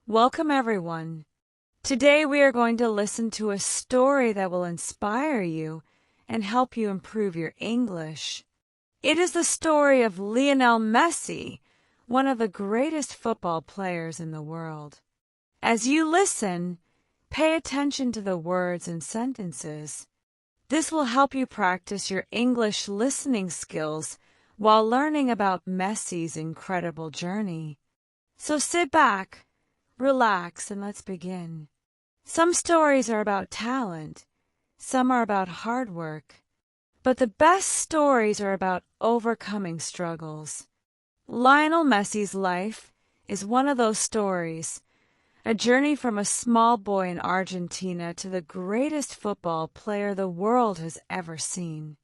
Welcome, everyone. Today we are going to listen to a story that will inspire you and help you improve your English. It is the story of Lionel Messi, one of the greatest football players in the world. As you listen, pay attention to the words and sentences. This will help you practice your English listening skills while learning about Messi's incredible journey. So sit back, relax, and let's begin. Some stories are about talent, some are about hard work, but the best stories are about overcoming struggles. Lionel Messi's life is one of those stories, a journey from a small boy in Argentina to the greatest football player the world has ever seen.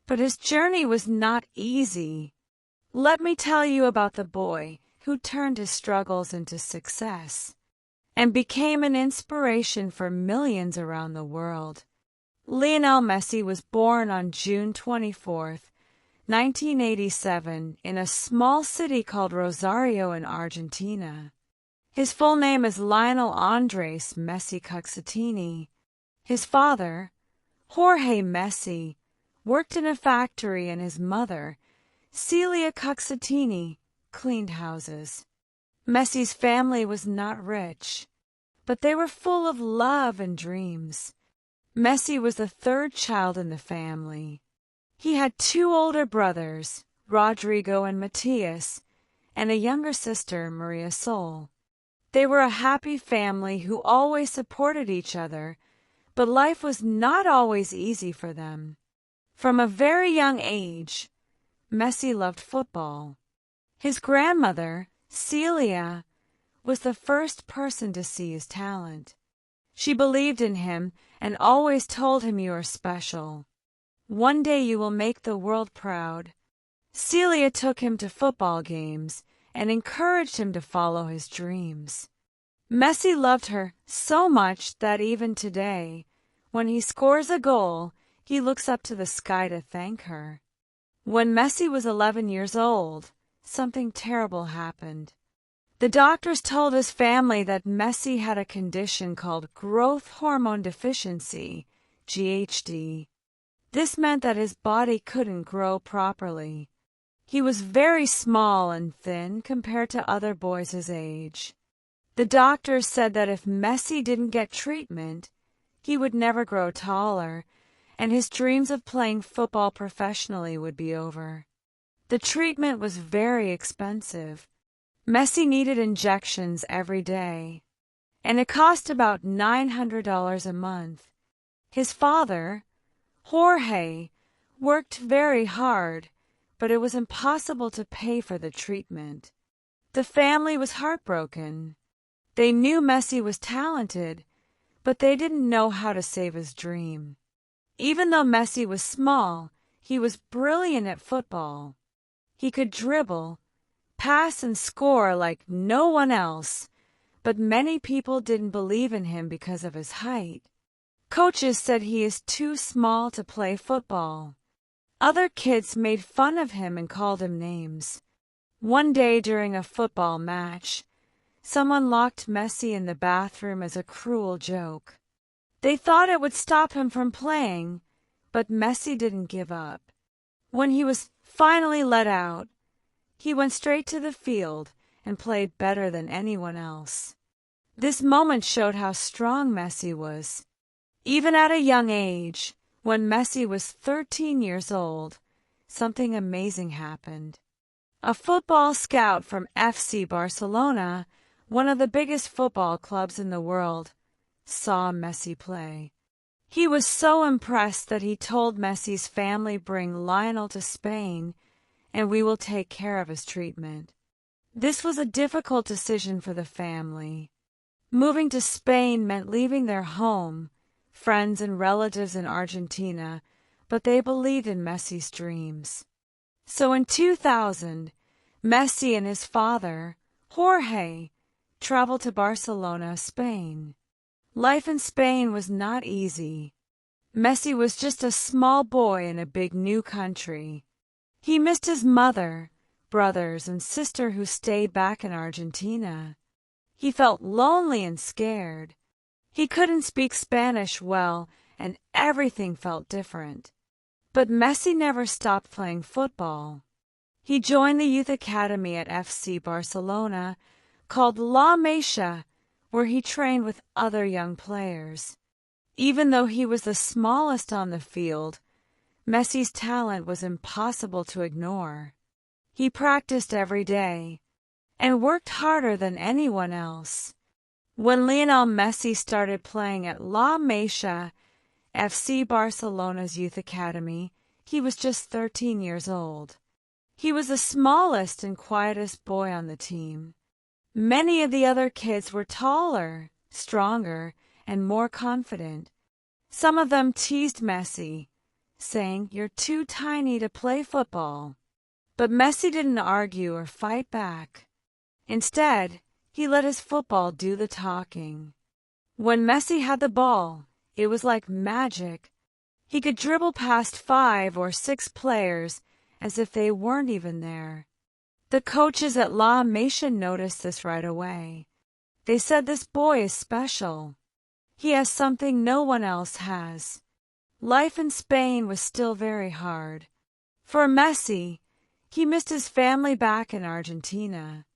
But his journey was not easy. Let me tell you about the boy who turned his struggles into success and became an inspiration for millions around the world. Lionel Messi was born on June 24, 1987, in a small city called Rosario in Argentina. His full name is Lionel Andres Messi Cuccittini. His father, Jorge Messi, worked in a factory, and his mother, Celia Cuccittini, cleaned houses. Messi's family was not rich, but they were full of love and dreams. Messi was the third child in the family. He had two older brothers, Rodrigo and Matias, and a younger sister, Maria Sol. They were a happy family who always supported each other, but life was not always easy for them. From a very young age, Messi loved football. His grandmother, Celia, was the first person to see his talent. She believed in him and always told him, "You are special. One day you will make the world proud." Celia took him to football games and encouraged him to follow his dreams. Messi loved her so much that even today, when he scores a goal, he looks up to the sky to thank her. When Messi was 11 years old, something terrible happened. The doctors told his family that Messi had a condition called growth hormone deficiency, GHD. This meant that his body couldn't grow properly. He was very small and thin compared to other boys his age. The doctors said that if Messi didn't get treatment, he would never grow taller, and his dreams of playing football professionally would be over. The treatment was very expensive. Messi needed injections every day, and it cost about $900 a month. His father, Jorge, worked very hard, but it was impossible to pay for the treatment. The family was heartbroken. They knew Messi was talented, but they didn't know how to save his dream. Even though Messi was small, he was brilliant at football. He could dribble, pass, and score like no one else, but many people didn't believe in him because of his height. Coaches said he is too small to play football. Other kids made fun of him and called him names. One day during a football match, someone locked Messi in the bathroom as a cruel joke. They thought it would stop him from playing, but Messi didn't give up. When he was finally let out, he went straight to the field and played better than anyone else. This moment showed how strong Messi was. Even at a young age, when Messi was 13 years old, something amazing happened. A football scout from FC Barcelona, one of the biggest football clubs in the world, saw Messi play. He was so impressed that he told Messi's family, "Bring Lionel to Spain, and we will take care of his treatment." This was a difficult decision for the family. Moving to Spain meant leaving their home, friends and relatives in Argentina, but they believed in Messi's dreams. So in 2000, Messi and his father, Jorge, traveled to Barcelona, Spain. Life in Spain was not easy. Messi was just a small boy in a big new country. He missed his mother, brothers, and sister who stayed back in Argentina. He felt lonely and scared. He couldn't speak Spanish well, and everything felt different. But Messi never stopped playing football. He joined the youth academy at FC Barcelona, called La Masia, where he trained with other young players. Even though he was the smallest on the field, Messi's talent was impossible to ignore. He practiced every day and worked harder than anyone else. When Lionel Messi started playing at La Masia, FC Barcelona's youth academy, he was just 13 years old. He was the smallest and quietest boy on the team. Many of the other kids were taller, stronger, and more confident. Some of them teased Messi, saying, "You're too tiny to play football." But Messi didn't argue or fight back. Instead, he let his football do the talking. When Messi had the ball, it was like magic. He could dribble past 5 or 6 players as if they weren't even there. The coaches at La Masia noticed this right away. They said this boy is special. He has something no one else has. Life in Spain was still very hard. For Messi, he missed his family back in Argentina.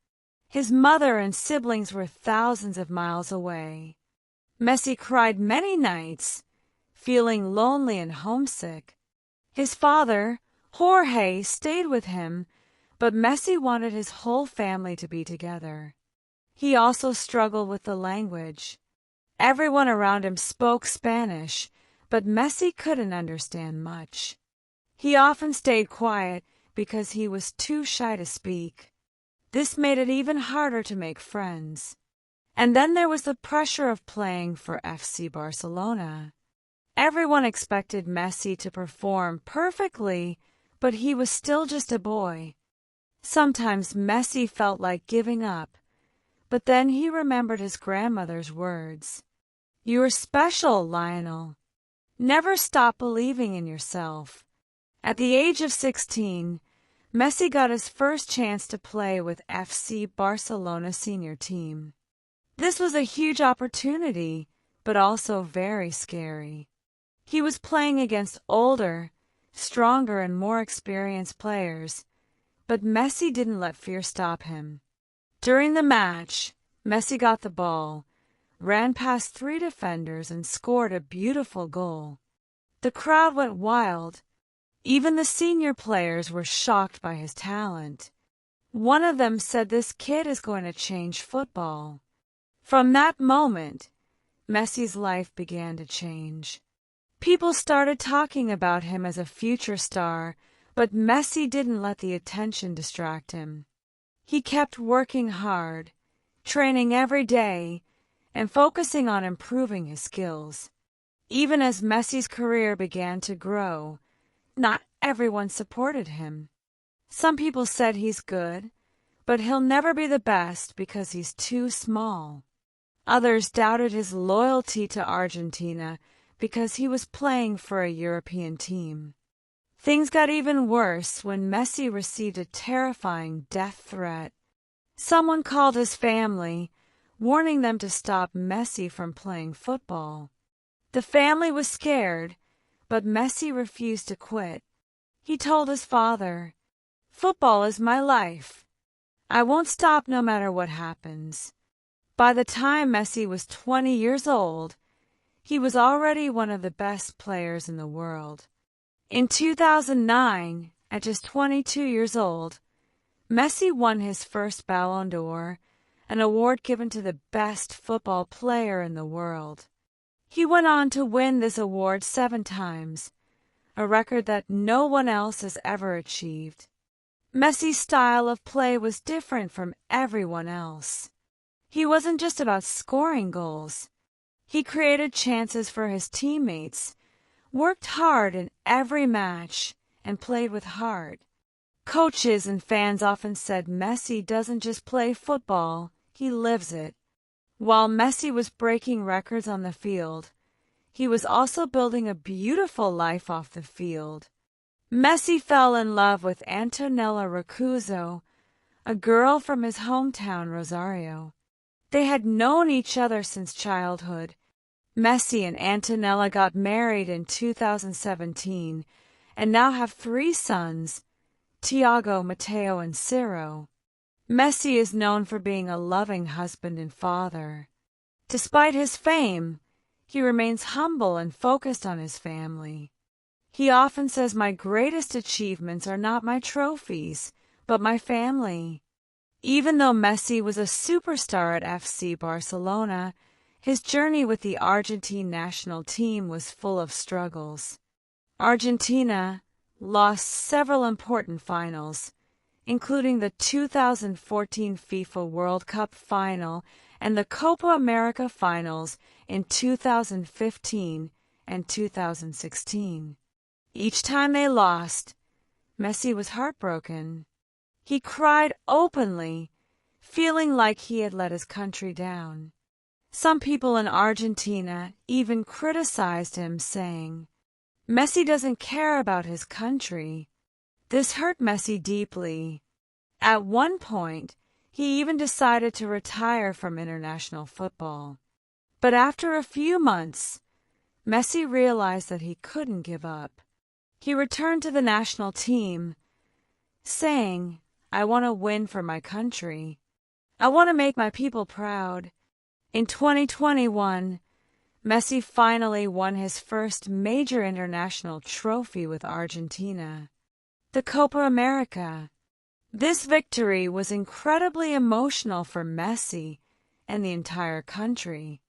His mother and siblings were thousands of miles away. Messi cried many nights, feeling lonely and homesick. His father, Jorge, stayed with him, but Messi wanted his whole family to be together. He also struggled with the language. Everyone around him spoke Spanish, but Messi couldn't understand much. He often stayed quiet because he was too shy to speak. This made it even harder to make friends. And then there was the pressure of playing for FC Barcelona. Everyone expected Messi to perform perfectly, but he was still just a boy. Sometimes Messi felt like giving up, but then he remembered his grandmother's words. "You are special, Lionel. Never stop believing in yourself." At the age of 16, Messi got his first chance to play with FC Barcelona senior team. This was a huge opportunity, but also very scary. He was playing against older, stronger, and more experienced players, but Messi didn't let fear stop him. During the match, Messi got the ball, ran past 3 defenders, and scored a beautiful goal. The crowd went wild. Even the senior players were shocked by his talent. One of them said this kid is going to change football. From that moment, Messi's life began to change. People started talking about him as a future star, but Messi didn't let the attention distract him. He kept working hard, training every day, and focusing on improving his skills. Even as Messi's career began to grow, not everyone supported him. Some people said he's good, but he'll never be the best because he's too small. Others doubted his loyalty to Argentina because he was playing for a European team. Things got even worse when Messi received a terrifying death threat. Someone called his family, warning them to stop Messi from playing football. The family was scared, but Messi refused to quit. He told his father, "Football is my life. I won't stop no matter what happens." By the time Messi was 20 years old, he was already one of the best players in the world. In 2009, at just 22 years old, Messi won his first Ballon d'Or, an award given to the best football player in the world. He went on to win this award 7 times, a record that no one else has ever achieved. Messi's style of play was different from everyone else. He wasn't just about scoring goals. He created chances for his teammates, worked hard in every match, and played with heart. Coaches and fans often said Messi doesn't just play football, he lives it. While Messi was breaking records on the field, he was also building a beautiful life off the field. Messi fell in love with Antonella Rocuzzo, a girl from his hometown Rosario. They had known each other since childhood. Messi and Antonella got married in 2017 and now have 3 sons, Tiago, Matteo, and Ciro. Messi is known for being a loving husband and father. Despite his fame, he remains humble and focused on his family. He often says, "My greatest achievements are not my trophies, but my family." Even though Messi was a superstar at FC Barcelona, his journey with the Argentine national team was full of struggles. Argentina lost several important finals, including the 2014 FIFA World Cup final and the Copa America finals in 2015 and 2016. Each time they lost, Messi was heartbroken. He cried openly, feeling like he had let his country down. Some people in Argentina even criticized him, saying, "Messi doesn't care about his country." This hurt Messi deeply. At one point, he even decided to retire from international football. But after a few months, Messi realized that he couldn't give up. He returned to the national team, saying, "I want to win for my country. I want to make my people proud." In 2021, Messi finally won his first major international trophy with Argentina, the Copa America. This victory was incredibly emotional for Messi and the entire country.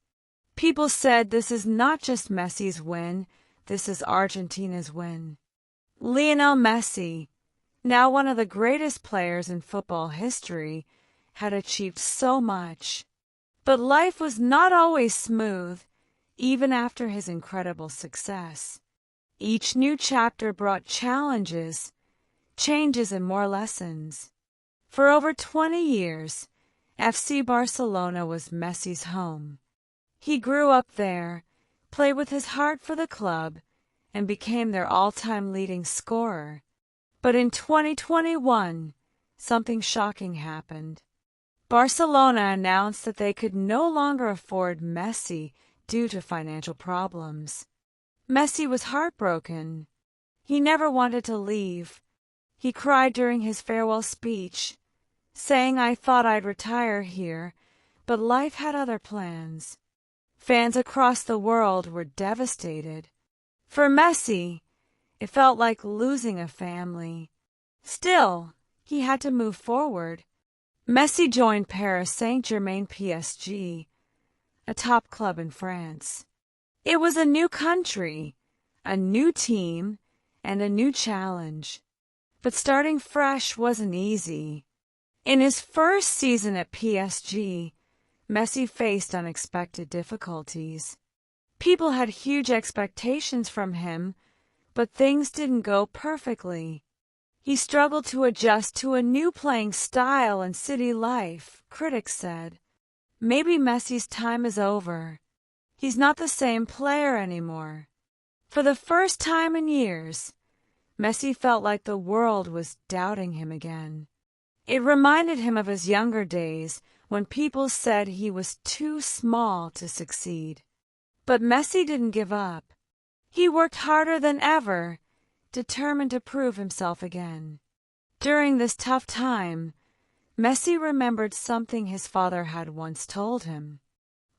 People said this is not just Messi's win, this is Argentina's win. Lionel Messi, now one of the greatest players in football history, had achieved so much. But life was not always smooth, even after his incredible success. Each new chapter brought challenges, changes, and more lessons. For over 20 years, FC Barcelona was Messi's home. He grew up there, played with his heart for the club, and became their all-time leading scorer. But in 2021, something shocking happened. Barcelona announced that they could no longer afford Messi due to financial problems. Messi was heartbroken. He never wanted to leave. He cried during his farewell speech, saying, "I thought I'd retire here, but life had other plans." Fans across the world were devastated. For Messi, it felt like losing a family. Still, he had to move forward. Messi joined Paris Saint-Germain PSG, a top club in France. It was a new country, a new team, and a new challenge. But starting fresh wasn't easy. In his first season at PSG, Messi faced unexpected difficulties. People had huge expectations from him, but things didn't go perfectly. He struggled to adjust to a new playing style and city life, critics said. Maybe Messi's time is over. He's not the same player anymore. For the first time in years, Messi felt like the world was doubting him again. It reminded him of his younger days when people said he was too small to succeed. But Messi didn't give up. He worked harder than ever, determined to prove himself again. During this tough time, Messi remembered something his father had once told him.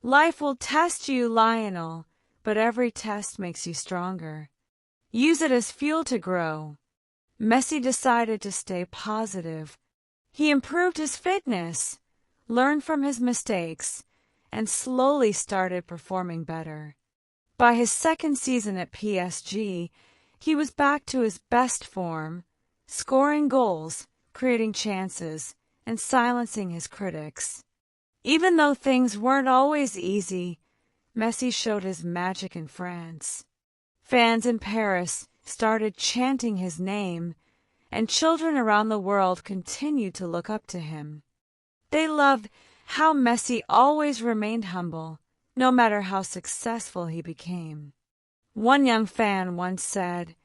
"Life will test you, Lionel, but every test makes you stronger. Use it as fuel to grow." Messi decided to stay positive. He improved his fitness, learned from his mistakes, and slowly started performing better. By his second season at PSG, he was back to his best form, scoring goals, creating chances, and silencing his critics. Even though things weren't always easy, Messi showed his magic in France. Fans in Paris started chanting his name, and children around the world continued to look up to him. They loved how Messi always remained humble, no matter how successful he became. One young fan once said,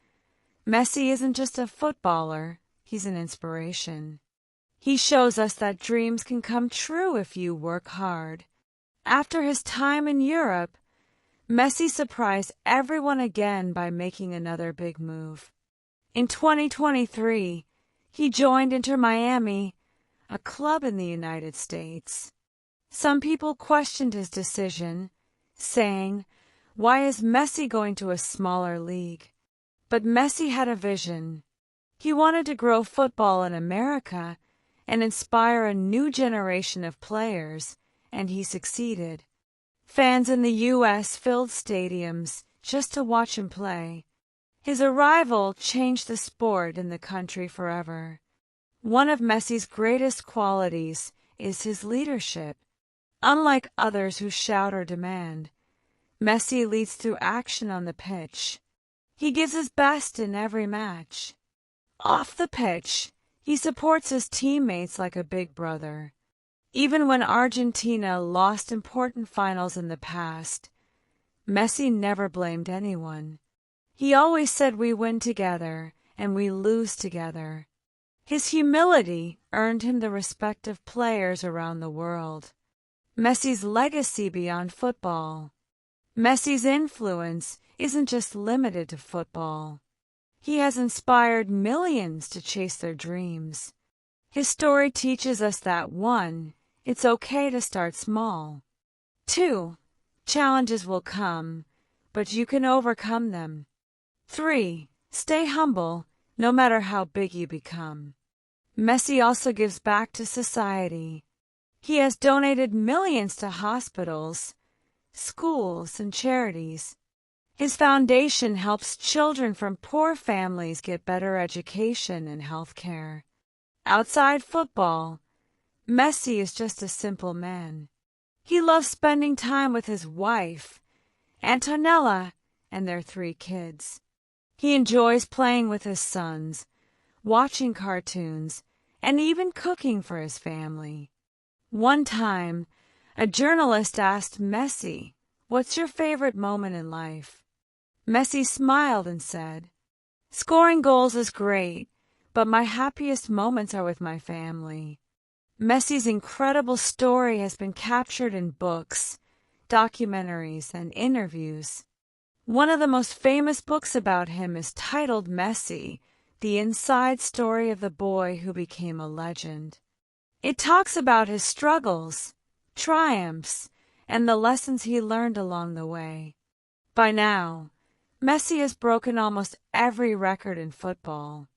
"Messi isn't just a footballer, he's an inspiration." He shows us that dreams can come true if you work hard. After his time in Europe, Messi surprised everyone again by making another big move. In 2023, he joined Inter Miami, a club in the United States. Some people questioned his decision, saying, "Why is Messi going to a smaller league?" But Messi had a vision. He wanted to grow football in America and inspire a new generation of players, and he succeeded. Fans in the U.S. filled stadiums just to watch him play. His arrival changed the sport in the country forever. One of Messi's greatest qualities is his leadership. Unlike others who shout or demand, Messi leads through action on the pitch. He gives his best in every match. Off the pitch, he supports his teammates like a big brother. Even when Argentina lost important finals in the past, Messi never blamed anyone. He always said we win together and we lose together. His humility earned him the respect of players around the world. Messi's legacy beyond football. Messi's influence isn't just limited to football. He has inspired millions to chase their dreams. His story teaches us that 1. It's okay to start small. 2. Challenges will come, but you can overcome them. 3. Stay humble, no matter how big you become. Messi also gives back to society. He has donated millions to hospitals, schools, and charities. His foundation helps children from poor families get better education and health care. Outside football, Messi is just a simple man. He loves spending time with his wife, Antonella, and their 3 kids. He enjoys playing with his sons, watching cartoons, and even cooking for his family. One time, a journalist asked Messi, "What's your favorite moment in life?" Messi smiled and said, "Scoring goals is great, but my happiest moments are with my family." Messi's incredible story has been captured in books, documentaries, and interviews. One of the most famous books about him is titled Messi, The Inside Story of the Boy Who Became a Legend. It talks about his struggles, triumphs, and the lessons he learned along the way. By now, Messi has broken almost every record in football.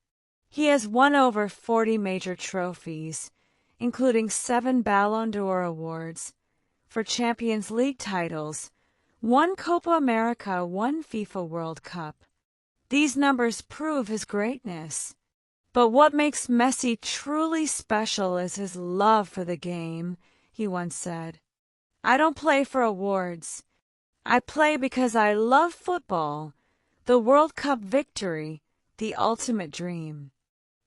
He has won over 40 major trophies, including 7 Ballon d'Or awards, for Champions League titles, 1 Copa America, 1 FIFA World Cup. These numbers prove his greatness. But what makes Messi truly special is his love for the game, he once said. "I don't play for awards. I play because I love football, the World Cup victory, the ultimate dream."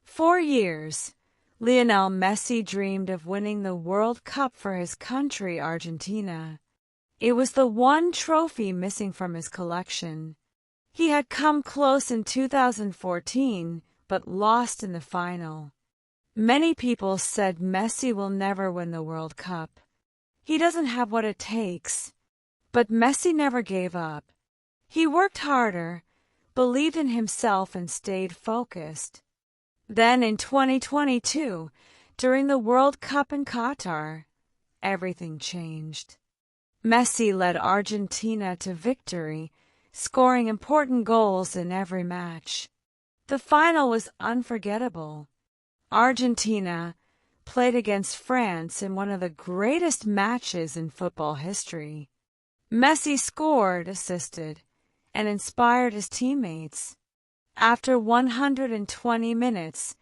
For years, Lionel Messi dreamed of winning the World Cup for his country, Argentina. It was the one trophy missing from his collection. He had come close in 2014, but lost in the final. Many people said Messi will never win the World Cup. He doesn't have what it takes. But Messi never gave up. He worked harder, believed in himself, and stayed focused. Then in 2022, during the World Cup in Qatar, everything changed. Messi led Argentina to victory, scoring important goals in every match. The final was unforgettable. Argentina played against France in one of the greatest matches in football history. Messi scored, assisted, and inspired his teammates. After 120 minutes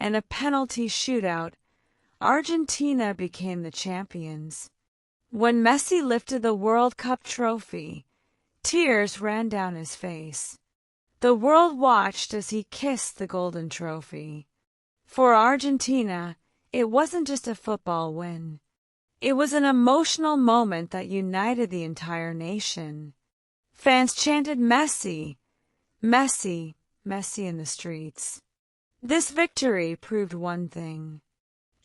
and a penalty shootout, Argentina became the champions. When Messi lifted the World Cup trophy, tears ran down his face. The world watched as he kissed the golden trophy. For Argentina, it wasn't just a football win. It was an emotional moment that united the entire nation. Fans chanted Messi, Messi, Messi in the streets. This victory proved one thing.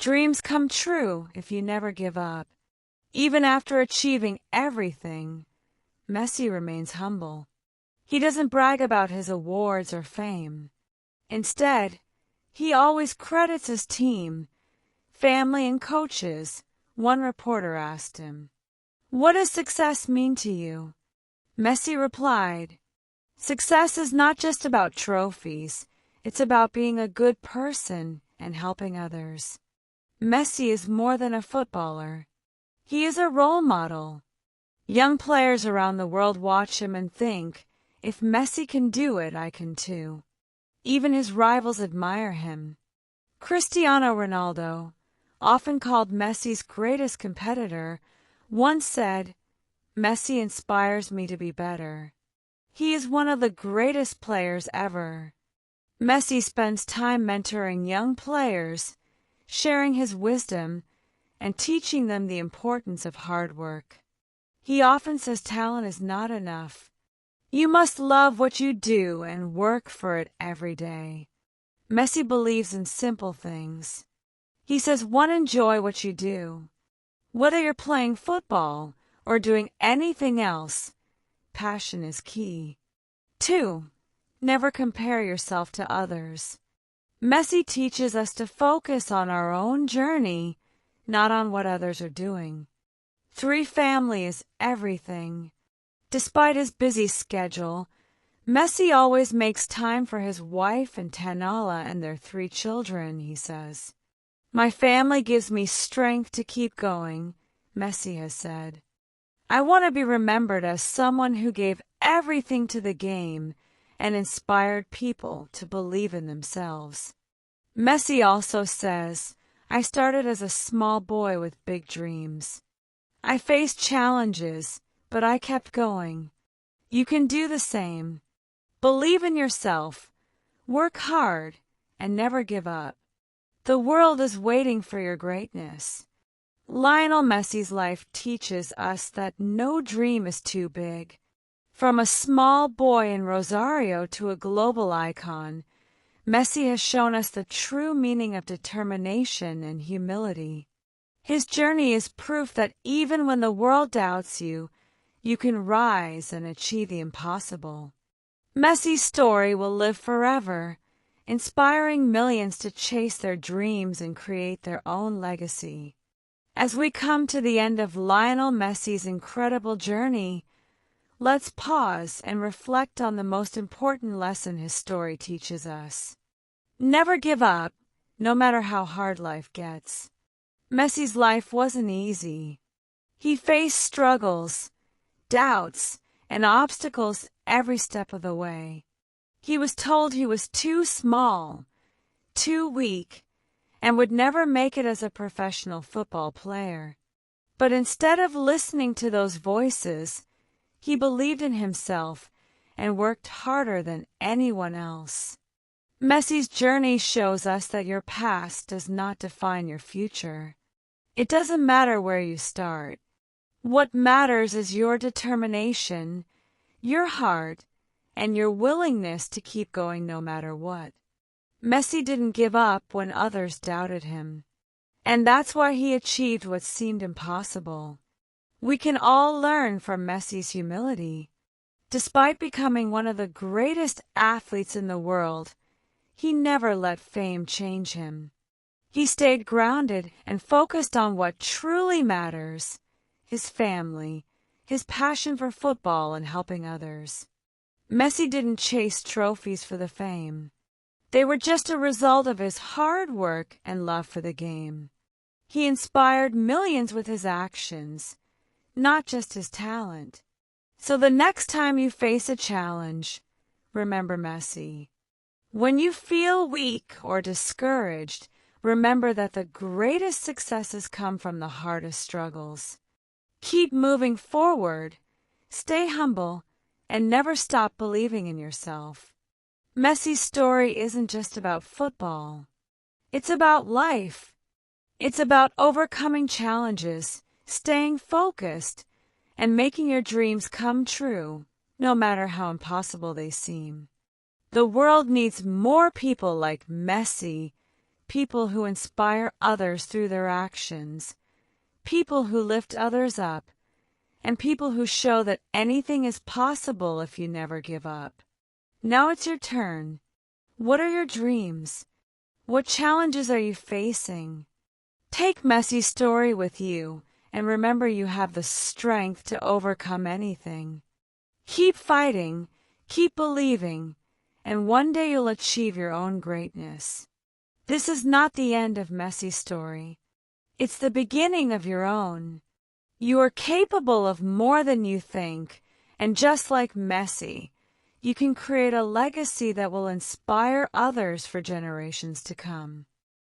Dreams come true if you never give up. Even after achieving everything, Messi remains humble. He doesn't brag about his awards or fame. Instead, he always credits his team, family, and coaches. One reporter asked him, "What does success mean to you?" Messi replied, "Success is not just about trophies. It's about being a good person and helping others." Messi is more than a footballer. He is a role model. Young players around the world watch him and think, if Messi can do it, I can too. Even his rivals admire him. Cristiano Ronaldo, often called Messi's greatest competitor, once said, "Messi inspires me to be better." He is one of the greatest players ever. Messi spends time mentoring young players, sharing his wisdom, and teaching them the importance of hard work. He often says talent is not enough. You must love what you do and work for it every day. Messi believes in simple things. He says, 1, enjoy what you do. Whether you're playing football or doing anything else, passion is key. 2, never compare yourself to others. Messi teaches us to focus on our own journey, not on what others are doing. 3, family is everything. Despite his busy schedule, Messi always makes time for his wife and Tanala and their 3 children, he says. "My family gives me strength to keep going," Messi has said. "I want to be remembered as someone who gave everything to the game and inspired people to believe in themselves." Messi also says, "I started as a small boy with big dreams. I faced challenges, but I kept going. You can do the same. Believe in yourself, work hard, and never give up. The world is waiting for your greatness." Lionel Messi's life teaches us that no dream is too big. From a small boy in Rosario to a global icon, Messi has shown us the true meaning of determination and humility. His journey is proof that even when the world doubts you, you can rise and achieve the impossible. Messi's story will live forever, inspiring millions to chase their dreams and create their own legacy. As we come to the end of Lionel Messi's incredible journey, let's pause and reflect on the most important lesson his story teaches us. Never give up, no matter how hard life gets. Messi's life wasn't easy. He faced struggles, doubts, and obstacles every step of the way. He was told he was too small, too weak, and would never make it as a professional football player. But instead of listening to those voices, he believed in himself and worked harder than anyone else. Messi's journey shows us that your past does not define your future. It doesn't matter where you start. What matters is your determination, your heart, and your willingness to keep going no matter what. Messi didn't give up when others doubted him, and that's why he achieved what seemed impossible. We can all learn from Messi's humility. Despite becoming one of the greatest athletes in the world, he never let fame change him. He stayed grounded and focused on what truly matters: his family, his passion for football, and helping others. Messi didn't chase trophies for the fame. They were just a result of his hard work and love for the game. He inspired millions with his actions, not just his talent. So the next time you face a challenge, remember Messi. When you feel weak or discouraged, remember that the greatest successes come from the hardest struggles. Keep moving forward, stay humble, and never stop believing in yourself. Messi's story isn't just about football. It's about life. It's about overcoming challenges, staying focused, and making your dreams come true, no matter how impossible they seem. The world needs more people like Messi, people who inspire others through their actions, people who lift others up, and people who show that anything is possible if you never give up. Now it's your turn. What are your dreams? What challenges are you facing? Take Messi's story with you and remember you have the strength to overcome anything. Keep fighting, keep believing, and one day you'll achieve your own greatness. This is not the end of Messi's story. It's the beginning of your own. You are capable of more than you think, and just like Messi, you can create a legacy that will inspire others for generations to come.